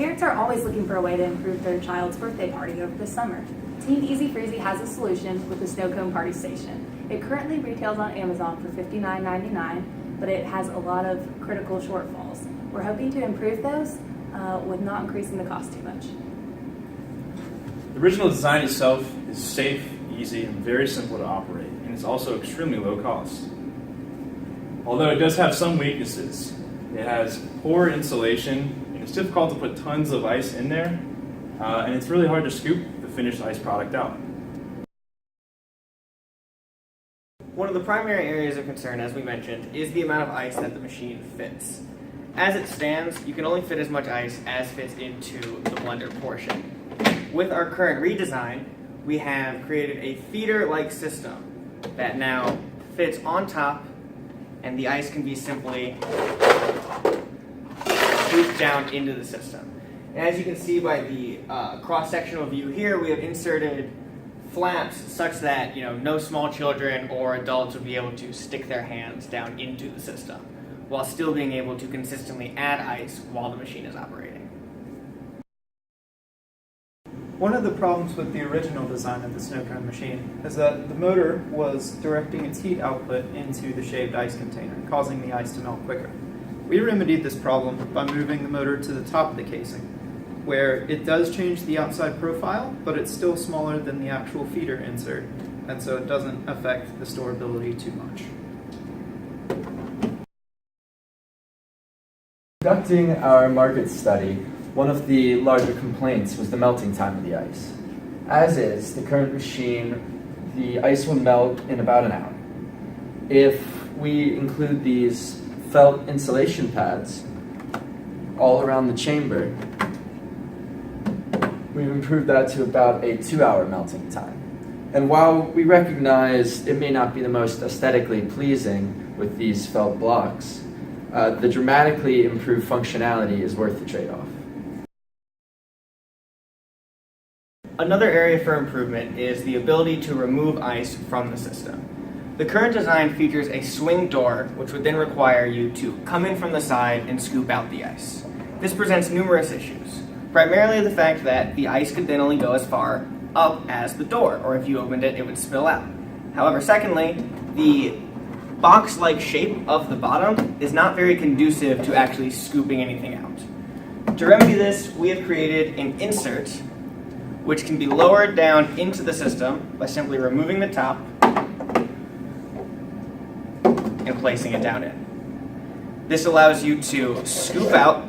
Parents are always looking for a way to improve their child's birthday party over the summer. Team Easy Freezy has a solution with the Snow Cone Party Station. It currently retails on Amazon for $59.99, but it has a lot of critical shortfalls. We're hoping to improve those with not increasing the cost too much. The original design itself is safe, easy, and very simple to operate, and it's also extremely low cost. Although it does have some weaknesses. It has poor insulation, and it's difficult to put tons of ice in there, and it's really hard to scoop the finished ice product out. One of the primary areas of concern, as we mentioned, is the amount of ice that the machine fits. As it stands, you can only fit as much ice as fits into the blender portion. With our current redesign, we have created a feeder-like system that now fits on top, and the ice can be simply scooped down into the system. And as you can see by the cross-sectional view here, we have inserted flaps such that no small children or adults would be able to stick their hands down into the system, while still being able to consistently add ice while the machine is operating. One of the problems with the original design of the Snow Cone machine is that the motor was directing its heat output into the shaved ice container, causing the ice to melt quicker. We remedied this problem by moving the motor to the top of the casing, where it does change the outside profile, but it's still smaller than the actual feeder insert, and so it doesn't affect the storability too much. Conducting our market study, one of the larger complaints was the melting time of the ice. As is, the current machine, the ice will melt in about an hour. If we include these felt insulation pads all around the chamber, we've improved that to about a 2-hour melting time. And while we recognize it may not be the most aesthetically pleasing with these felt blocks, the dramatically improved functionality is worth the trade-off. Another area for improvement is the ability to remove ice from the system. The current design features a swing door, which would then require you to come in from the side and scoop out the ice. This presents numerous issues, primarily the fact that the ice could then only go as far up as the door, or if you opened it, it would spill out. However, secondly, the box-like shape of the bottom is not very conducive to actually scooping anything out. To remedy this, we have created an insert which can be lowered down into the system by simply removing the top and placing it down in. This allows you to scoop out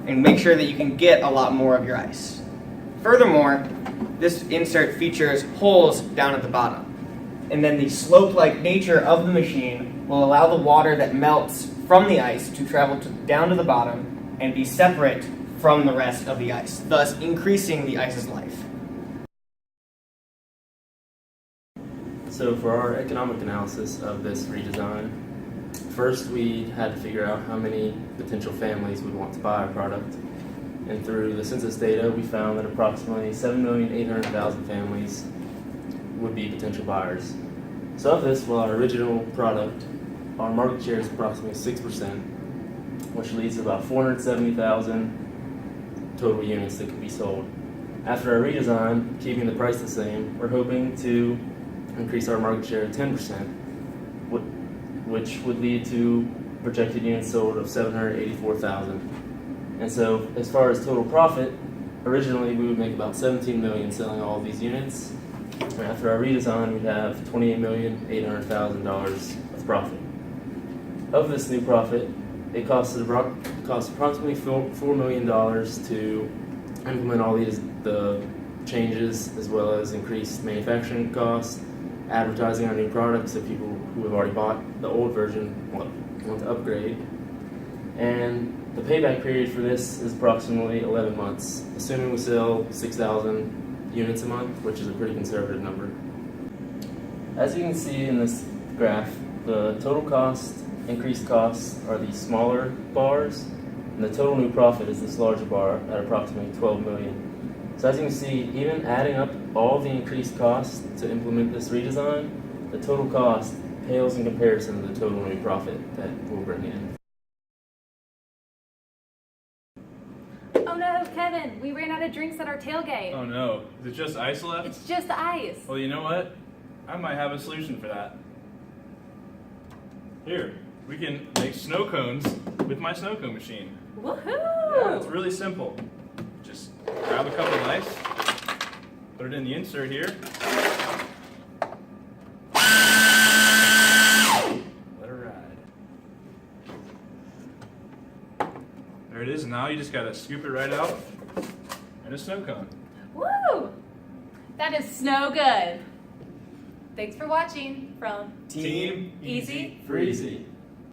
and make sure that you can get a lot more of your ice. Furthermore, this insert features holes down at the bottom. And then the slope-like nature of the machine will allow the water that melts from the ice to travel down to the bottom and be separate from the rest of the ice, thus increasing the ice's life. So for our economic analysis of this redesign, first we had to figure out how many potential families would want to buy our product. And through the census data, we found that approximately 7,800,000 families would be potential buyers. So of this, while our original product, our market share is approximately 6%, which leads to about 470,000 total units that could be sold. After our redesign, keeping the price the same, we're hoping to increase our market share to 10%, which would lead to projected units sold of 784,000. And so, as far as total profit, originally we would make about $17 million selling all of these units. And after our redesign, we'd have $28,800,000 of profit. Of this new profit, it cost approximately $4 million to implement all the changes, as well as increased manufacturing costs, advertising our new products so people who have already bought the old version want to upgrade. And the payback period for this is approximately 11 months, assuming we sell 6,000 units a month, which is a pretty conservative number. As you can see in this graph, the total cost, increased costs are these smaller bars, and the total new profit is this larger bar at approximately 12 million. So as you can see, even adding up all the increased costs to implement this redesign, the total cost pales in comparison to the total new profit that we'll bring in. Oh no, out of drinks at our tailgate. Oh no, is it just ice left? It's just ice. Well, you know what? I might have a solution for that. Here, we can make snow cones with my snow cone machine. Woohoo! Yeah, it's really simple. Just grab a cup of ice, put it in the insert here. Let her ride. There it is. Now you just gotta scoop it right out in a snow cone. Woo! That is snow good. Thanks for watching from Team Easy Freezy.